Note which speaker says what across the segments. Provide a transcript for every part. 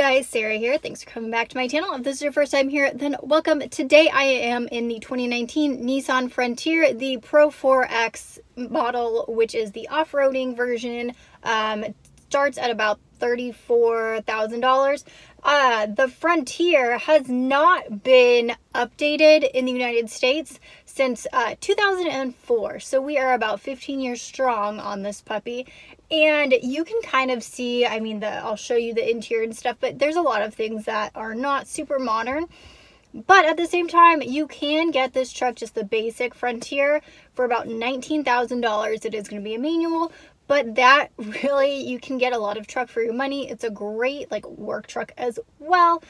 Speaker 1: guys, Sarah here. Thanks for coming back to my channel. If this is your first time here, then welcome. Today I am in the 2019 Nissan Frontier, the Pro 4X model, which is the off-roading version. Starts at about $34,000. The Frontier has not been updated in the United States since 2004, so we are about 15 years strong on this puppy. And you can kind of see, I mean, I'll show you the interior and stuff, but there's a lot of things that are not super modern. But at the same time, you can get this truck, just the basic Frontier, for about $19,000. It is going to be a manual, but that really, you can get a lot of truck for your money. It's a great like work truck as well.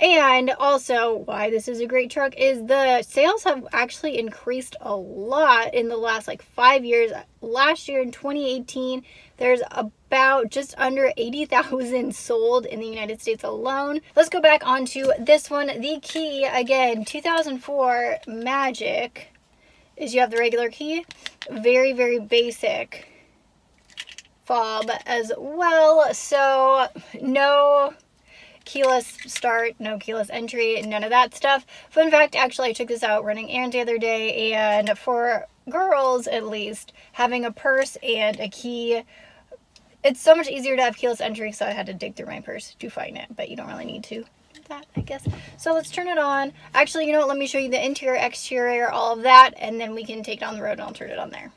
Speaker 1: And also, why this is a great truck is the sales have actually increased a lot in the last like 5 years. Last year in 2018, there's about just under 80,000 sold in the United States alone. Let's go back onto this one. The key, again, 2004 Magic, is you have the regular key. Very, very basic fob as well. So no keyless start, no keyless entry, none of that stuff. Fun fact, actually, I took this out running errands the other day, and for girls at least, having a purse and a key, it's so much easier to have keyless entry, so I had to dig through my purse to find it, but you don't really need to do that, I guess. So let's turn it on. Actually, you know what, let me show you the interior, exterior, all of that, and then we can take it on the road and I'll turn it on there.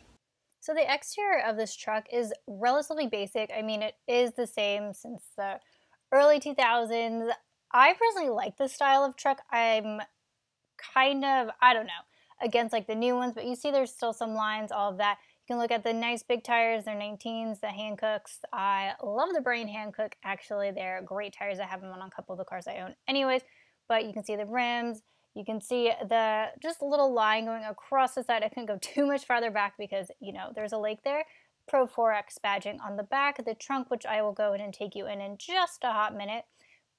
Speaker 1: So the exterior of this truck is relatively basic. I mean, it is the same since the early 2000s. I personally like this style of truck. I'm kind of, I don't know, against like the new ones, but you see there's still some lines, all of that. You can look at the nice big tires, they're 19s, the Hancooks. I love the Brain Hankook, actually. They're great tires. I have them on a couple of the cars I own anyways, but you can see the rims. You can see the just a little line going across the side. I couldn't go too much farther back because, you know, there's a lake there. Pro 4X badging on the back of the trunk, which I will go ahead and take you in just a hot minute.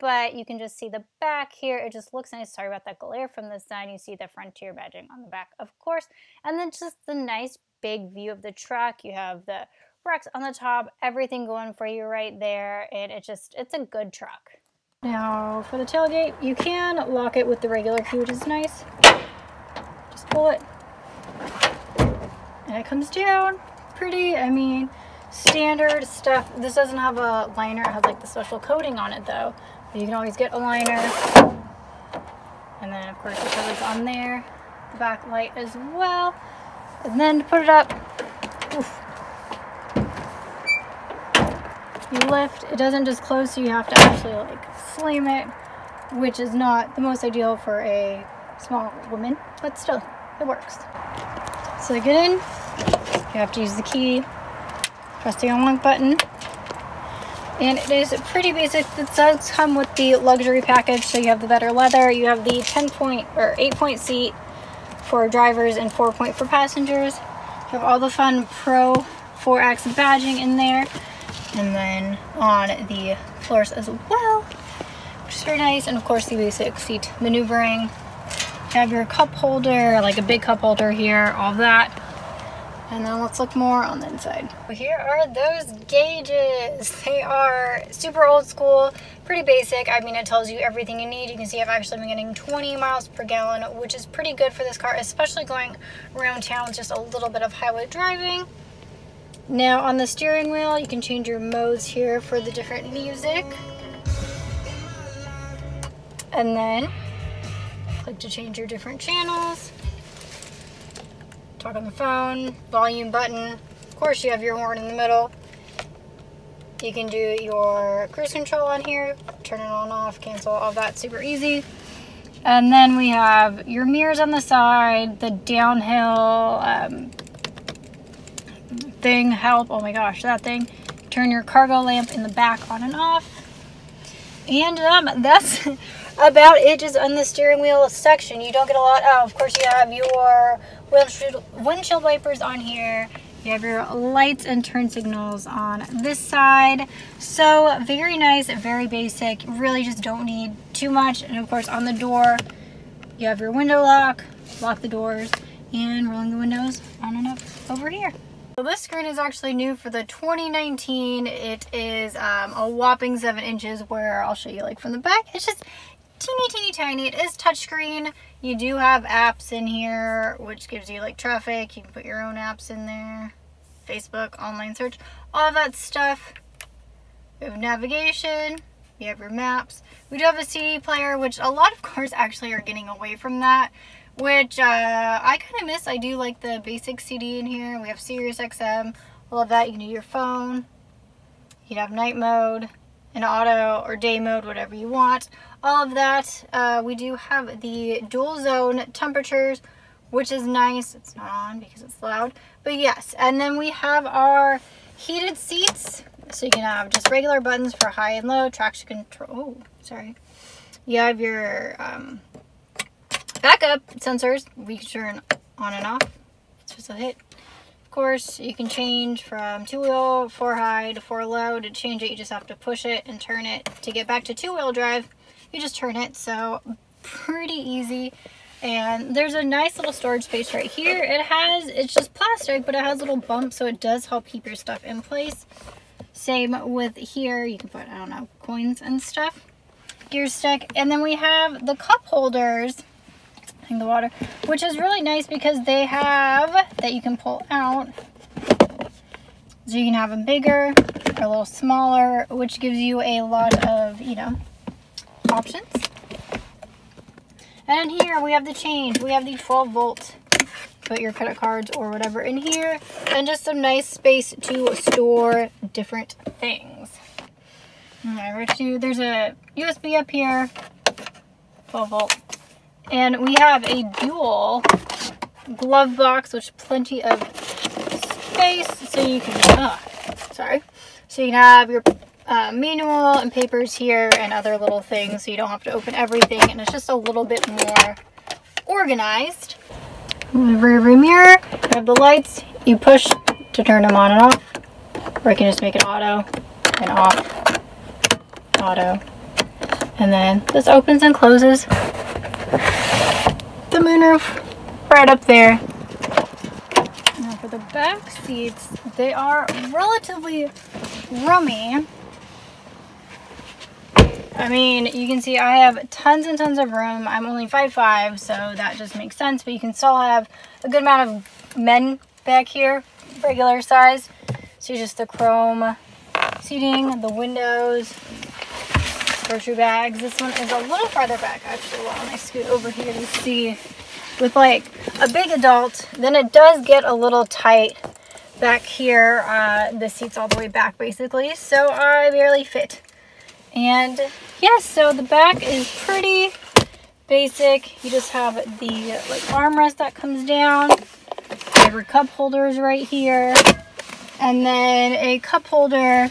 Speaker 1: But you can just see the back here. It just looks nice. Sorry about that glare from the side. You see the Frontier badging on the back, of course. And then just the nice big view of the truck. You have the racks on the top, everything going for you right there. And it's a good truck. Now for the tailgate, you can lock it with the regular key, which is nice. Just pull it. And it comes down. Pretty, I mean, standard stuff. This doesn't have a liner. It has like the special coating on it though. But you can always get a liner. And then of course the cover's on there. The back light as well. And then to put it up, oof, you lift. It doesn't just close, so you have to actually like slam it, which is not the most ideal for a small woman, but still, it works. So to get in, you have to use the key, press the unlock button, and it is pretty basic. It does come with the luxury package, so you have the better leather, you have the 10-point or 8-point seat for drivers and 4-point for passengers. You have all the fun Pro 4X badging in there, and then on the floors as well, which is very nice, and of course the basic seat maneuvering. You have your cup holder, like a big cup holder here, all that. And then let's look more on the inside. Here are those gauges. They are super old school, pretty basic. I mean, it tells you everything you need. You can see I've actually been getting 20 miles per gallon, which is pretty good for this car, especially going around town with just a little bit of highway driving. Now on the steering wheel, you can change your modes here for the different music. And then click to change your different channels. Talk on the phone, volume button. Of course, you have your horn in the middle. You can do your cruise control on here, turn it on, off, cancel, all that, super easy. And then we have your mirrors on the side, the downhill thing, help, oh my gosh, that thing. Turn your cargo lamp in the back on and off. And that's about it just on the steering wheel section. You don't get a lot. Oh, of course you have your windshield wipers on here. You have your lights and turn signals on this side. So very nice, very basic. Really just don't need too much. And of course on the door, you have your window lock the doors, and rolling the windows on and up over here. So this screen is actually new for the 2019. It is a whopping 7 inches, where I'll show you like from the back. It's just teeny tiny. It is touchscreen. You do have apps in here, which gives you like traffic. You can put your own apps in there. Facebook, online search, all that stuff. We have navigation. You have your maps. We do have a CD player, which a lot of cars actually are getting away from that, which I kind of miss. I do like the basic CD in here. We have Sirius XM, all of that. You can do your phone. You can have night mode, and auto or day mode, whatever you want. All of that. We do have the dual zone temperatures, which is nice. It's not on because it's loud, but yes. And then we have our heated seats. So you can have just regular buttons for high and low, traction control. Oh, sorry. You have your backup sensors. We can turn on and off. It's just a hit. Of course, you can change from 2-wheel, 4 high to 4 low. To change it, you just have to push it and turn it. To get back to 2-wheel drive, you just turn it. So pretty easy. And there's a nice little storage space right here. It's just plastic, but it has little bumps, so it does help keep your stuff in place. Same with here, you can put, I don't know, coins and stuff. Gear stick. And then we have the cup holders, I think the water, which is really nice because they have that you can pull out. So you can have them bigger or a little smaller, which gives you a lot of, you know, options. And in here we have the change. We have the 12-volt. Put your credit cards or whatever in here, and just some nice space to store different things. Alright, there's a USB up here, 12-volt, and we have a dual glove box, which plenty of space, so you can so you can have your manual and papers here and other little things, so you don't have to open everything, and it's just a little bit more organized. The rear view mirror, you have the lights, you push to turn them on and off, or you can just make it auto and off, auto, and then this opens and closes. The moonroof right up there. Now for the back seats, they are relatively roomy. I mean, you can see I have tons and tons of room. I'm only 5'5", so that just makes sense. But you can still have a good amount of men back here, regular size. So just the chrome seating, the windows, grocery bags. This one is a little farther back, actually. Well, when I scoot over here to see, with like a big adult, then it does get a little tight back here. The seat's all the way back, basically. So I barely fit. And yes, so the back is pretty basic. You just have the like armrest that comes down. You have your cup holders right here. And then a cup holder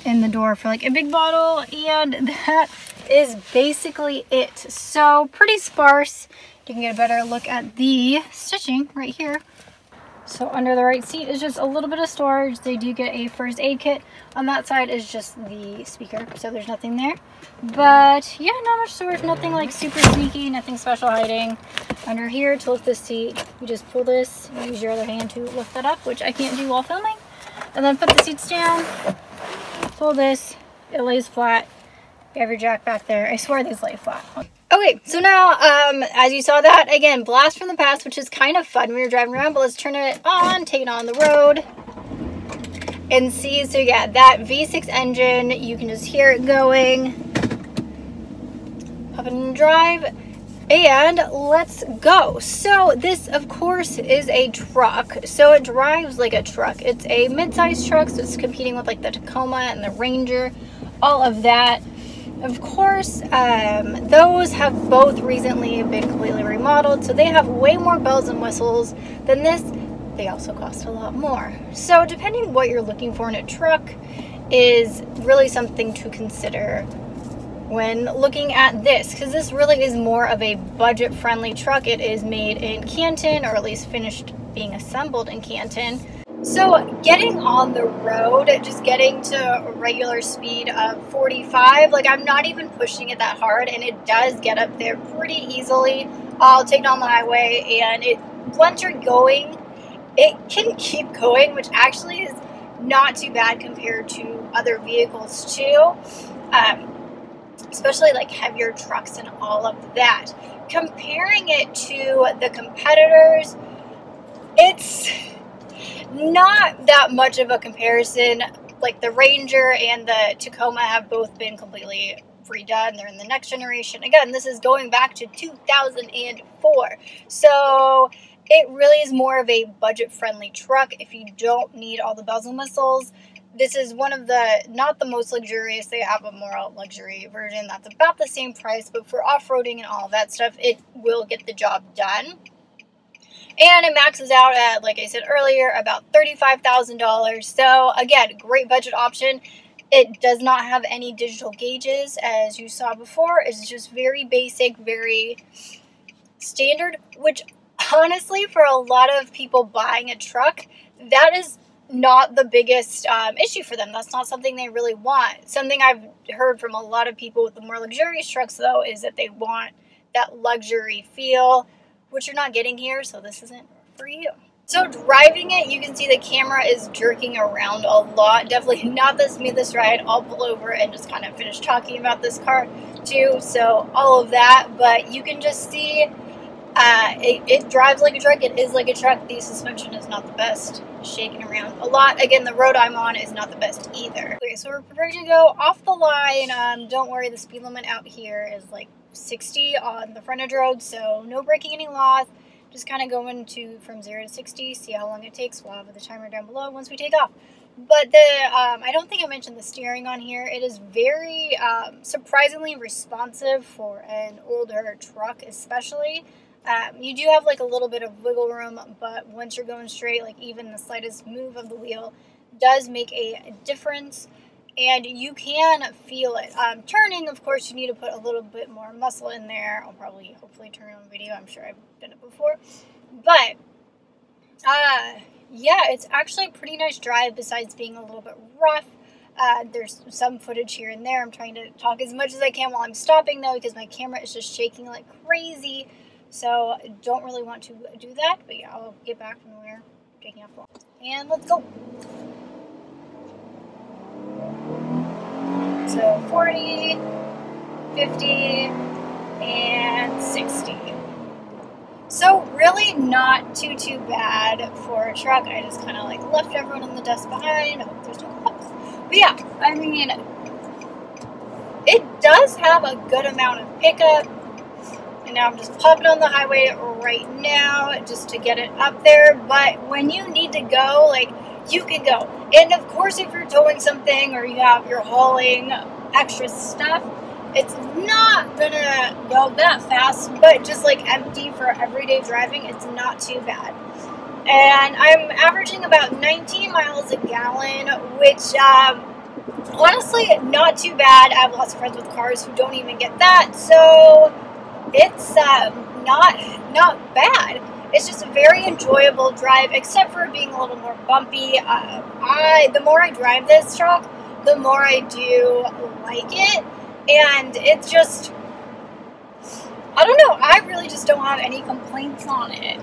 Speaker 1: in the door for like a big bottle. And that is basically it. So pretty sparse. You can get a better look at the stitching right here. So under the right seat is just a little bit of storage. They do get a first aid kit. On that side is just the speaker, so there's nothing there. But yeah, not much storage, nothing like super sneaky, nothing special hiding. Under here, to lift this seat, you just pull this, you use your other hand to lift that up, which I can't do while filming. And then put the seats down, pull this, it lays flat. You have your jack back there. I swear these lay flat. Okay, so now, as you saw that, again, blast from the past, which is kind of fun when you're driving around, but let's turn it on, take it on the road, and see. So yeah, that V6 engine, you can just hear it going. Pop it in drive, and let's go. So this, of course, is a truck. So it drives like a truck. It's a mid-sized truck, so it's competing with like the Tacoma and the Ranger, all of that. Of course, those have both recently been completely remodeled, so they have way more bells and whistles than this. They also cost a lot more. So depending what you're looking for in a truck is really something to consider when looking at this, because this really is more of a budget-friendly truck. It is made in Canton, or at least finished being assembled in Canton. So getting on the road, just getting to a regular speed of 45, like I'm not even pushing it that hard, and it does get up there pretty easily. I'll take it on the highway, and once you're going, it can keep going, which actually is not too bad compared to other vehicles too. Especially like heavier trucks and all of that. Comparing it to the competitors, it's not that much of a comparison. Like the Ranger and the Tacoma have both been completely redone. They're in the next generation. Again, this is going back to 2004. So it really is more of a budget-friendly truck if you don't need all the bells and whistles. This is one of the, not the most luxurious. They have a more luxury version that's about the same price, but for off-roading and all of that stuff, it will get the job done. And it maxes out at, like I said earlier, about $35,000. So again, great budget option. It does not have any digital gauges, as you saw before. It's just very basic, very standard, which honestly, for a lot of people buying a truck, that is not the biggest issue for them. That's not something they really want. Something I've heard from a lot of people with the more luxurious trucks, though, is that they want that luxury feel, which you're not getting here, so this isn't for you. So driving it, you can see the camera is jerking around a lot. Definitely not the smoothest ride. I'll pull over and just kind of finish talking about this car too, so all of that. But you can just see it drives like a truck. It is like a truck. The suspension is not the best. Shaking around a lot. Again, the road I'm on is not the best either. Okay, so we're prepared to go off the line. Don't worry, the speed limit out here is like 60 on the frontage road, so no breaking any laws. Just kind of going from 0 to 60, see how long it takes. We'll have the timer down below once we take off. But I don't think I mentioned the steering on here. It is very surprisingly responsive for an older truck, especially. You do have like a little bit of wiggle room, but once you're going straight, like even the slightest move of the wheel does make a difference, and you can feel it. Turning, of course, you need to put a little bit more muscle in there. I'll probably, hopefully turn on video. I'm sure I've done it before. But, yeah, it's actually a pretty nice drive besides being a little bit rough. There's some footage here and there. I'm trying to talk as much as I can while I'm stopping, though, because my camera is just shaking like crazy. So, don't really want to do that. But, yeah, I'll get back from where I'm taking off long. And let's go. So 40, 50, and 60. So really not too bad for a truck. I just kind of like left everyone in the dust behind. I hope there's no cops. But yeah, I mean, it does have a good amount of pickup. And now I'm just popping on the highway right now just to get it up there. But when you need to go, like, you can go. And of course, if you're towing something or you're hauling extra stuff, it's not gonna go that fast, but just like empty for everyday driving, it's not too bad. And I'm averaging about 19 miles a gallon, which honestly, not too bad. I have lots of friends with cars who don't even get that, so it's not bad. It's just a very enjoyable drive, except for being a little more bumpy. The more I drive this truck, the more I do like it. And it's just, I don't know, I really just don't have any complaints on it.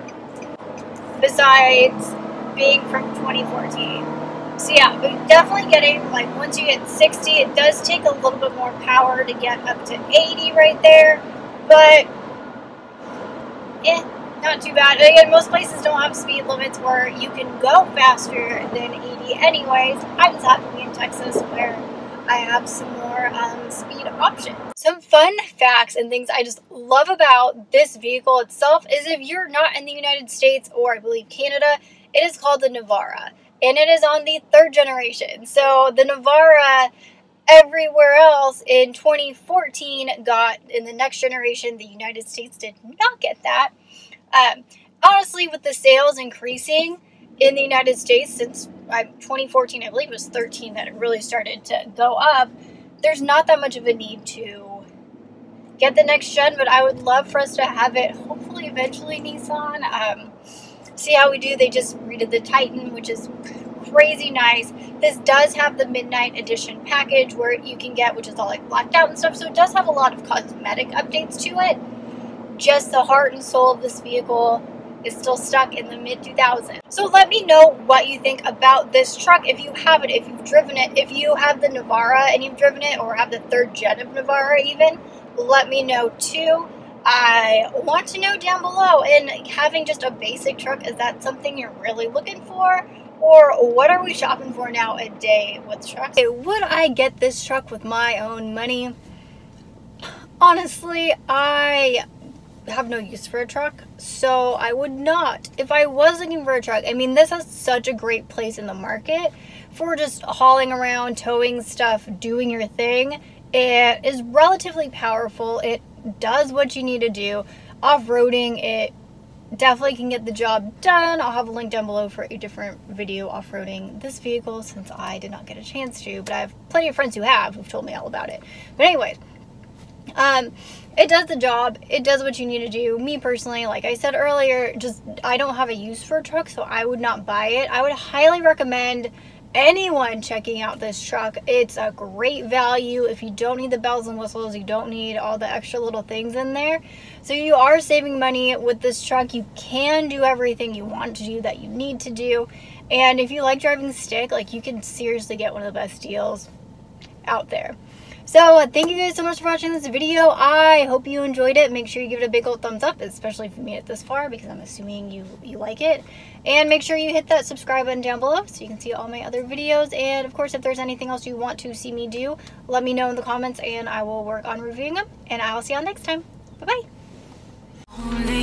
Speaker 1: Besides being from 2014. So yeah, but definitely getting, like, once you get 60, it does take a little bit more power to get up to 80 right there. But, not too bad. Again, most places don't have speed limits where you can go faster than 80 anyways. I just happen to be in Texas where I have some more speed options. Some fun facts and things I just love about this vehicle itself is if you're not in the United States or I believe Canada, it is called the Navara. And it is on the 3rd generation. So the Navara everywhere else in 2014 got in the next generation. The United States did not get that. Honestly, with the sales increasing in the United States since 2014, I believe it was 13 that it really started to go up, there's not that much of a need to get the next gen, but I would love for us to have it, hopefully eventually Nissan. See how we do. They just redid the Titan, which is crazy nice. This does have the Midnight Edition package where you can get, which is all like blacked out and stuff, so it does have a lot of cosmetic updates to it. Just the heart and soul of this vehicle is still stuck in the mid-2000s. So let me know what you think about this truck, if you have it, if you've driven it, if you have the Navara and you've driven it, or have the 3rd gen of Navara even, let me know too. I want to know down below, and having just a basic truck, is that something you're really looking for? Or what are we shopping for nowadays with trucks? Would I get this truck with my own money? Honestly, I have no use for a truck, so I would not. If I was looking for a truck, I mean, this has such a great place in the market for just hauling around, towing stuff, doing your thing. It is relatively powerful. It does what you need to do. Off-roading, it definitely can get the job done. I'll have a link down below for a different video off-roading this vehicle, since I did not get a chance to, but I have plenty of friends who've told me all about it. But anyways, it does the job. It does what you need to do. Me personally, like I said earlier, I don't have a use for a truck, so I would not buy it. I would highly recommend anyone checking out this truck. It's a great value. If you don't need the bells and whistles, you don't need all the extra little things in there, so you are saving money with this truck. You can do everything you want to do that you need to do, and if you like driving stick, like, you can seriously get one of the best deals out there. So thank you guys so much for watching this video. I hope you enjoyed it. Make sure you give it a big old thumbs up, especially if you made it this far, because I'm assuming you like it. And make sure you hit that subscribe button down below so you can see all my other videos. And of course, if there's anything else you want to see me do, let me know in the comments and I will work on reviewing them. And I will see y'all next time. Bye-bye.